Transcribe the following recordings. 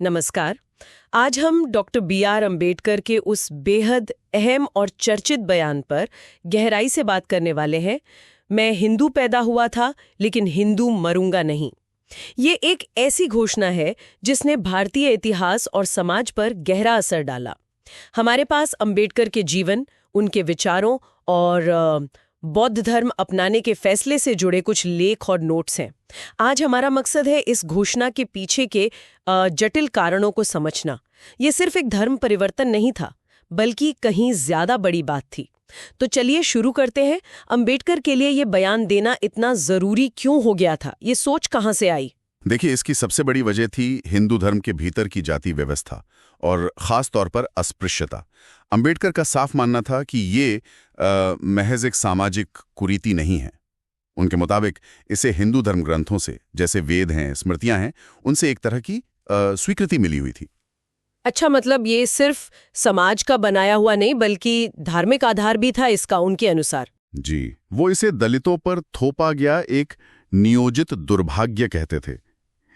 नमस्कार। आज हम डॉक्टर बी.आर. अंबेडकर के उस बेहद अहम और चर्चित बयान पर गहराई से बात करने वाले हैं। मैं हिंदू पैदा हुआ था, लेकिन हिंदू मरूंगा नहीं। ये एक ऐसी घोषणा है जिसने भारतीय इतिहास और समाज पर गहरा असर डाला। हमारे पास अंबेडकर के जीवन, उनके विचारों और बौद्ध धर्म अपनाने के फैसले से जुड़े कुछ लेख और नोट्स हैं। आज हमारा मकसद है इस घोषणा के पीछे के जटिल कारणों को समझना। ये सिर्फ एक धर्म परिवर्तन नहीं था, बल्कि कहीं ज्यादा बड़ी बात थी। तो चलिए शुरू करते हैं। अंबेडकर के लिए ये बयान देना इतना जरूरी क्यों हो गया था? ये सोच कहाँ से आई? देखिए, इसकी सबसे बड़ी वजह थी हिंदू धर्म के भीतर की जाति व्यवस्था और खास तौर पर अस्पृश्यता। अंबेडकर का साफ मानना था कि ये महज एक सामाजिक कुरीति नहीं है। उनके मुताबिक इसे हिंदू धर्म ग्रंथों से, जैसे वेद हैं, स्मृतियां हैं, उनसे एक तरह की स्वीकृति मिली हुई थी। अच्छा, मतलब ये सिर्फ समाज का बनाया हुआ नहीं, बल्कि धार्मिक आधार भी था इसका उनके अनुसार। जी, वो इसे दलितों पर थोपा गया एक नियोजित दुर्भाग्य कहते थे।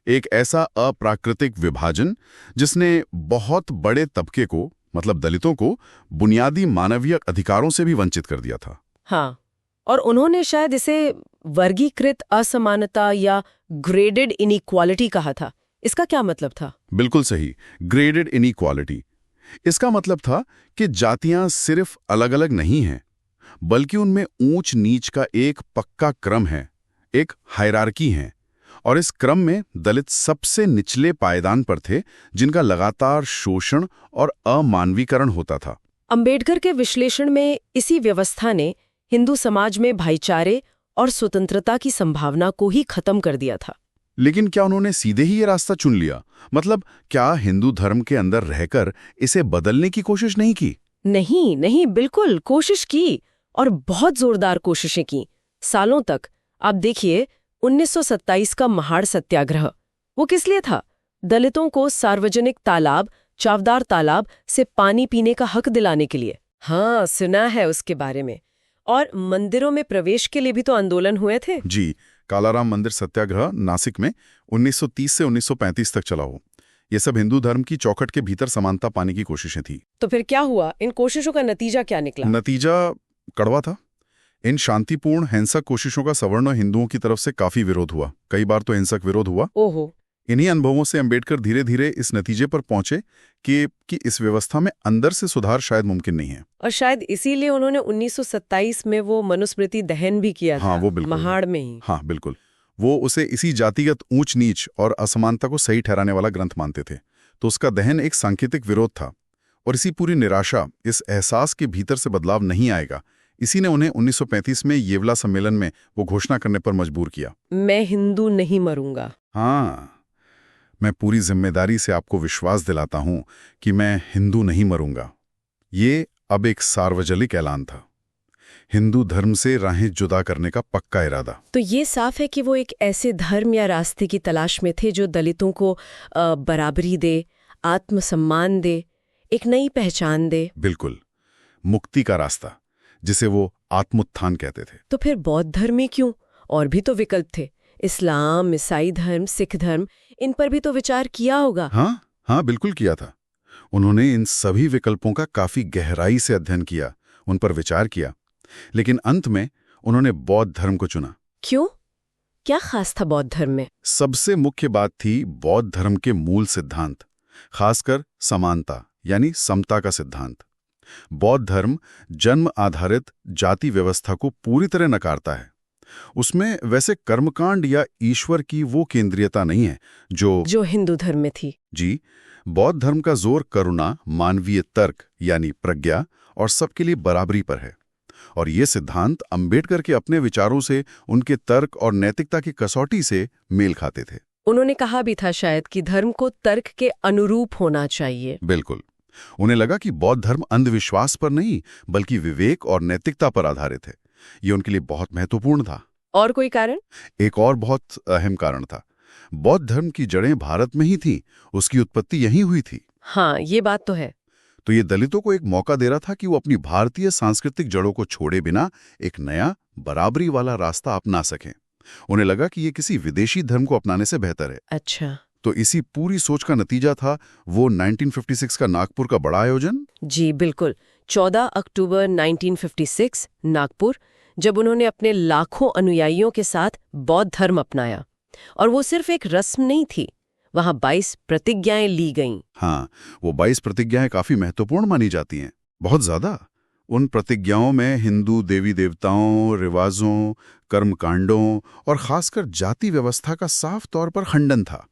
एक ऐसा अप्राकृतिक विभाजन जिसने बहुत बड़े तबके को, मतलब दलितों को, बुनियादी मानवीय अधिकारों से भी वंचित कर दिया था। हाँ, और उन्होंने शायद इसे वर्गीकृत असमानता या ग्रेडेड इनइक्वालिटी कहा था। इसका क्या मतलब था? बिल्कुल सही, ग्रेडेड इनइक्वालिटी। इसका मतलब था कि जातियां सिर्फ अलग अलग नहीं हैं, बल्कि उनमें ऊंच नीच का एक पक्का क्रम है, एक हायरार्की है। और इस क्रम में दलित सबसे निचले पायदान पर थे, जिनका लगातार शोषण और अमानवीकरण होता था। अंबेडकर के विश्लेषण में इसी व्यवस्था ने हिंदू समाज में भाईचारे और स्वतंत्रता की संभावना को ही खत्म कर दिया था। लेकिन क्या उन्होंने सीधे ही ये रास्ता चुन लिया? मतलब क्या हिंदू धर्म के अंदर रहकर इसे बदलने की कोशिश नहीं की? नहीं नहीं, बिल्कुल कोशिश की, और बहुत जोरदार कोशिशें की, सालों तक। आप देखिए, 1927 का महाड़ सत्याग्रह, वो किस लिए था? दलितों को सार्वजनिक तालाब, चावदार तालाब से पानी पीने का हक दिलाने के लिए। हाँ, सुना है उसके बारे में। और मंदिरों में प्रवेश के लिए भी तो आंदोलन हुए थे। जी, कालाराम मंदिर सत्याग्रह नासिक में 1930 से 1935 तक चला हो। ये सब हिंदू धर्म की चौखट के भीतर समानता पाने की कोशिशें थी। तो फिर क्या हुआ? इन कोशिशों का नतीजा क्या निकला? नतीजा कड़वा था। इन शांतिपूर्ण हिंसक कोशिशों का सवर्ण हिंदुओं की तरफ से काफी विरोध हुआ। कई बार तो हिंसक विरोध हुआ। ओहो। इन्हीं अनुभवों से अंबेडकर धीरे धीरे इस नतीजे पर पहुंचे कि इस व्यवस्था में अंदर से सुधार शायद मुमकिन नहीं है। और शायद इसीलिए उन्होंने 1927 में वो मनुस्मृति दहन भी किया था। हाँ, वो बिल्कुल, महाड़ में ही। हाँ बिल्कुल, वो उसे इसी जातिगत ऊंच नीच और असमानता को सही ठहराने वाला ग्रंथ मानते थे। तो उसका दहन एक सांकेतिक विरोध था। और इसी पूरी निराशा, इस एहसास के भीतर से बदलाव नहीं आएगा, इसी ने उन्हें 1935 में येवला सम्मेलन में वो घोषणा करने पर मजबूर किया, मैं हिंदू नहीं मरूंगा। हाँ, मैं पूरी जिम्मेदारी से आपको विश्वास दिलाता हूं कि मैं हिंदू नहीं मरूंगा। ये अब एक सार्वजनिक ऐलान था, हिंदू धर्म से राहें जुदा करने का पक्का इरादा। तो ये साफ है कि वो एक ऐसे धर्म या रास्ते की तलाश में थे जो दलितों को बराबरी दे, आत्मसम्मान दे, एक नई पहचान दे। बिल्कुल, मुक्ति का रास्ता, जिसे वो आत्मोत्थान कहते थे। तो फिर बौद्ध धर्म में क्यों? और भी तो विकल्प थे, इस्लाम, ईसाई धर्म, सिख धर्म, इन पर भी तो विचार किया होगा। हाँ, बिल्कुल किया था। उन्होंने इन सभी विकल्पों का काफी गहराई से अध्ययन किया, उन पर विचार किया, लेकिन अंत में उन्होंने बौद्ध धर्म को चुना। क्यों? क्या खास था बौद्ध धर्म में? सबसे मुख्य बात थी बौद्ध धर्म के मूल सिद्धांत, खासकर समानता यानी समता का सिद्धांत। बौद्ध धर्म जन्म आधारित जाति व्यवस्था को पूरी तरह नकारता है। उसमें वैसे कर्मकांड या ईश्वर की वो केंद्रीयता नहीं है जो हिंदू धर्म में थी। जी, बौद्ध धर्म का जोर करुणा, मानवीय तर्क यानी प्रज्ञा और सबके लिए बराबरी पर है। और ये सिद्धांत अंबेडकर के अपने विचारों से, उनके तर्क और नैतिकता की कसौटी से मेल खाते थे। उन्होंने कहा भी था शायद कि धर्म को तर्क के अनुरूप होना चाहिए। बिल्कुल, उन्हें लगा कि बौद्ध धर्म अंधविश्वास पर नहीं, बल्कि विवेक और नैतिकता पर आधारित है। ये उनके लिए बहुत महत्वपूर्ण था। और कोई कारण? एक और बहुत अहम कारण था। बौद्ध धर्म की जड़ें भारत में ही थीं, उसकी उत्पत्ति यहीं हुई थी। हाँ, ये बात तो है। तो ये दलितों को एक मौका दे रहा था कि वो अपनी भारतीय सांस्कृतिक जड़ों को छोड़े बिना एक नया बराबरी वाला रास्ता अपना सकें। उन्हें लगा कि ये किसी विदेशी धर्म को अपनाने से बेहतर है। अच्छा। तो इसी पूरी सोच का नतीजा था वो 1956 का नागपुर का बड़ा आयोजन। जी बिल्कुल, 14 अक्टूबर 1956 नागपुर, जब उन्होंने अपने लाखों अनुयायियों के साथ बौद्ध धर्म अपनाया। और वो सिर्फ एक रस्म नहीं थी, वहां 22 प्रतिज्ञाएं ली गईं। हाँ, वो 22 प्रतिज्ञाएं काफी महत्वपूर्ण मानी जाती हैं, बहुत ज्यादा। उन प्रतिज्ञाओं में हिंदू देवी देवताओं, रिवाजों, कर्मकांडों और खासकर जाति व्यवस्था का साफ तौर पर खंडन था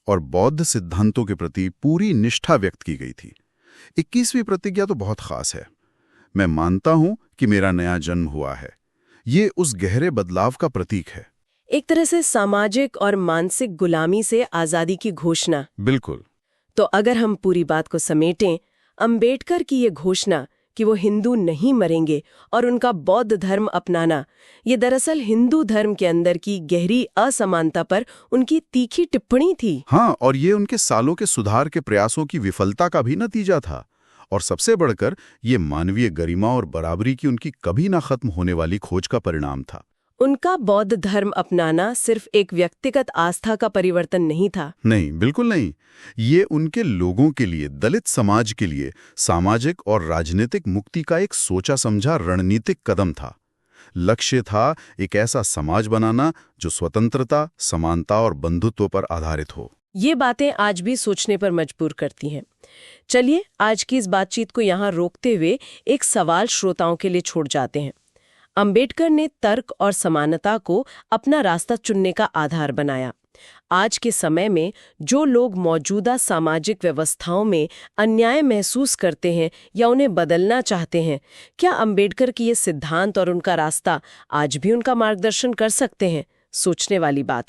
और बौद्ध सिद्धांतों के प्रति पूरी निष्ठा व्यक्त की गई थी। 21वीं प्रतिज्ञा तो बहुत खास है। मैं मानता हूं कि मेरा नया जन्म हुआ है। ये उस गहरे बदलाव का प्रतीक है। एक तरह से सामाजिक और मानसिक गुलामी से आजादी की घोषणा। बिल्कुल। तो अगर हम पूरी बात को समेटें, अंबेडकर की ये घोषणा कि वो हिंदू नहीं मरेंगे और उनका बौद्ध धर्म अपनाना, ये दरअसल हिंदू धर्म के अंदर की गहरी असमानता पर उनकी तीखी टिप्पणी थी। हाँ, और ये उनके सालों के सुधार के प्रयासों की विफलता का भी नतीजा था। और सबसे बढ़कर ये मानवीय गरिमा और बराबरी की उनकी कभी ना खत्म होने वाली खोज का परिणाम था। उनका बौद्ध धर्म अपनाना सिर्फ एक व्यक्तिगत आस्था का परिवर्तन नहीं था। नहीं, बिल्कुल नहीं। ये उनके लोगों के लिए, दलित समाज के लिए सामाजिक और राजनीतिक मुक्ति का एक सोचा समझा रणनीतिक कदम था। लक्ष्य था एक ऐसा समाज बनाना जो स्वतंत्रता, समानता और बंधुत्व पर आधारित हो। ये बातें आज भी सोचने पर मजबूर करती हैं। चलिए आज की इस बातचीत को यहाँ रोकते हुए एक सवाल श्रोताओं के लिए छोड़ जाते हैं। अंबेडकर ने तर्क और समानता को अपना रास्ता चुनने का आधार बनाया। आज के समय में जो लोग मौजूदा सामाजिक व्यवस्थाओं में अन्याय महसूस करते हैं या उन्हें बदलना चाहते हैं, क्या अंबेडकर की ये सिद्धांत और उनका रास्ता आज भी उनका मार्गदर्शन कर सकते हैं? सोचने वाली बात है।